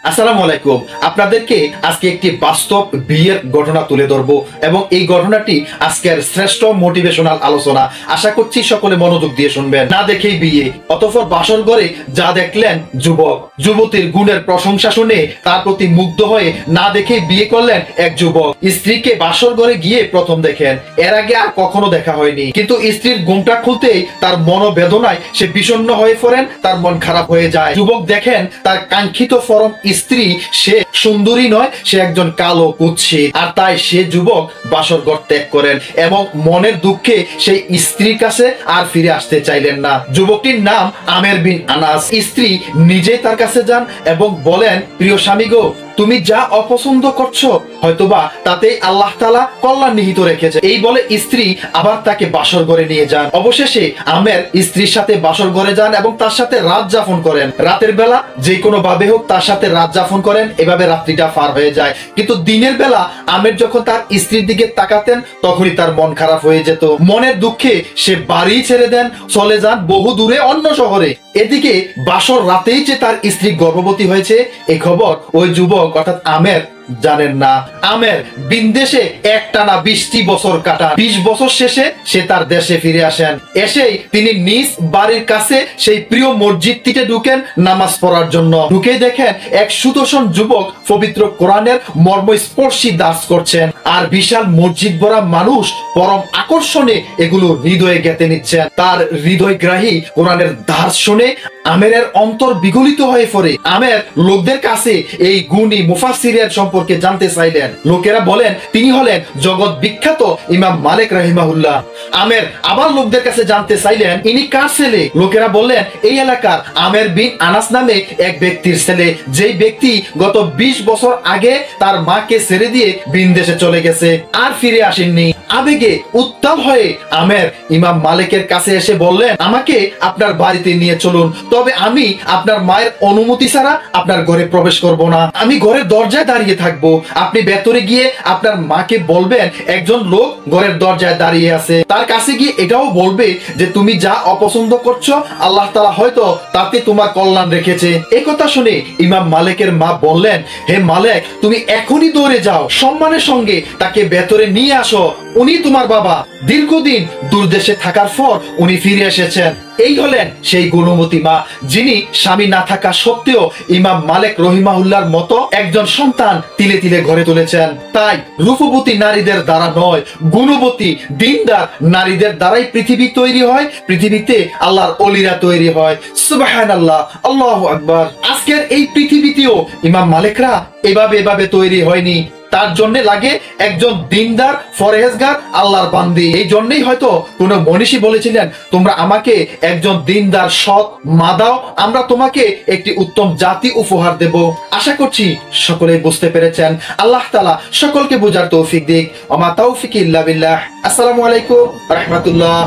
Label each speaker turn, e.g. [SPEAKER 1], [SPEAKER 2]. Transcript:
[SPEAKER 1] আসসালামু আলাইকুম। আপনাদেরকে আজকে একটি বাস্তব বিয়ের ঘটনা তুলে ধরবো এবং এই ঘটনাটি আজকের শ্রেষ্ঠ মোটিভেশনাল আলোচনা। আশা করছি সকলে মনোযোগ দিয়ে শুনবেন। না দেখেই বিয়ে, অতঃপর বাসর ঘরে যা দেখলেন যুবক যুবতীর গুণের প্রশংসা শুনে তার প্রতি মুগ্ধ হয়ে না দেখেই বিয়ে করলেন এক যুবক। স্ত্রীকে বাসর ঘরে গিয়ে প্রথম দেখেন, এর আগে আর কখনো দেখা হয়নি। কিন্তু স্ত্রীর ঘুমটা খুলতেই তার মনোবেদনায় সে বিষণ্ণ হয়ে পড়েন, তার মন খারাপ হয়ে যায়। যুবক দেখেন তার কাঙ্ক্ষিত পরম স্ত্রী সে সুন্দরী নয়, সে একজন কালো কুৎসিত। আর তাই সে যুবক বাসর ঘর ত্যাগ করেন এবং মনের দুঃখে সেই স্ত্রীর কাছে আর ফিরে আসতে চাইলেন না। যুবকটির নাম আমের বিন আনাস। স্ত্রী নিজেই তার কাছে যান এবং বলেন, প্রিয় স্বামী গো, তুমি যা অপছন্দ করছো হয়তোবা তাতেই আল্লাহ তাআলা কল্যাণ নিহিত রেখেছে। এই বলে স্ত্রী আবার তাকে বাসর ঘরে নিয়ে যান। অবশেষে আমের স্ত্রীর সাথে বাসর ঘরে যান এবং তার সাথে রাত যাপন করেন। রাতের বেলা যে কোনো ভাবে হোক তার সাথে রাত যাপন করেন, এভাবে রাত্রিটা পার হয়ে যায়। কিন্তু দিনের বেলা আমের যখন তার স্ত্রীর দিকে তাকাতেন তখনই তার মন খারাপ হয়ে যেত। মনের দুঃখে সে বাড়ি ছেড়ে দেন, চলে যান বহু দূরে অন্য শহরে। এদিকে বাসর রাতেই যে তার স্ত্রী গর্ভবতী হয়েছে এই খবর ওই যুবক অর্থাৎ আমের জানেন না। আমের বিদেশে একটানা 20টি বছর কাটান। 20 বছর শেষে সে তার দেশে ফিরে আসেন। এসেই তিনি নিজ বাড়ির কাছে সেই প্রিয় মসজিদটিতে ঢুকেন নামাজ পড়ার জন্য। ঢুকে দেখেন এক সুদর্শন যুবক পবিত্র কোরআনের মর্মস্পর্শী দাস করছেন। আর বিশাল মসজিদ ভরা মানুষ পরম আকর্ষণে এগুলো হৃদয়ে গেঁথে নিচ্ছেন। তার হৃদয়গ্রাহী কোরআনের দাস শুনে আমেরের অন্তর বিগলিত হয়ে পড়ে। আমের লোকদের কাছে এই গুণী মুফাসসিরের সম্পর্কে জানতে চাইলেন। লোকেরা বলেন তিনি হলেন জগৎ বিখ্যাত ইমাম মালিক রাহিমাহুল্লাহ। আমের আবার লোকদের কাছে জানতে চাইলেন ইনি কার ছেলে। লোকেরা বললেন এই এলাকার আমের বিন আনাস নামে এক ব্যক্তির ছেলে, যেই ব্যক্তি গত 20 বছর আগে তার মাকে ছেড়ে দিয়ে বিদেশে চলে গেছে, আর ফিরে আসেননি। আবেগে উত্তাল হয়ে আমের ইমাম মালিকের কাছে এসে বললেন, আমাকে আপনার বাড়িতে নিয়ে চলুন, তবে আমি আপনার মায়ের অনুমতি ছাড়া আপনার ঘরে প্রবেশ করব না। আমি ঘরের দরজায় দাঁড়িয়ে থাকবো, আপনি ভেতরে গিয়ে আপনার মাকে বলবেন একজন লোক ঘরের দরজায় দাঁড়িয়ে আছে, তার কাছে গিয়ে এটাও বলবে যে তুমি যা অপছন্দ করছো আল্লাহ তাআলা হয়তো তাতে তোমার কল্যাণ রেখেছে। এই কথা শুনে ইমাম মালিকের মা বললেন, হে মালিক, তুমি এখনই দৌড়ে যাও, সম্মানের সঙ্গে তাকে ভেতরে নিয়ে আসো। উনি তোমার বাবা, দীর্ঘদিন দূরদেশে থাকার পর উনি ফিরে এসেছেন। এই হলেন সেই গুণবতী মা, যিনি স্বামী না থাকা সত্ত্বেও ইমাম মালিক রহিমাহুল্লাহর মতো একজন সন্তান তিলে তিলে ঘরে তুলেছেন। তাই রূপবতী নারীদের দ্বারা নয়, গুণবতী দিনদার নারীদের দ্বারাই পৃথিবী তৈরি হয়, পৃথিবীতে আল্লাহর ওলিরা তৈরি হয়। সুবহানাল্লাহ, আল্লাহু আকবার। আজকের এই পৃথিবীতেও ইমাম মালিকরা এভাবে তৈরি হয়নি। তার জন্য লাগে একজন দিনদার ফরহেজগার আল্লাহর বান্দি। এই জন্যই হয়তো কোনো মনীষী বলেছিলেন, তোমরা আমাকে একজন দিনদার সৎ মা দাও, আমরা তোমাকে একটি উত্তম জাতি উপহার দেব। আশা করছি সকলে বুঝতে পেরেছেন। আল্লাহ তাআলা সকলকে বোঝার তৌফিক দিক। ওয়া মা তাওফিকি ইল্লা বিল্লাহ। আসসালামু আলাইকুম ওয়া রাহমাতুল্লাহ।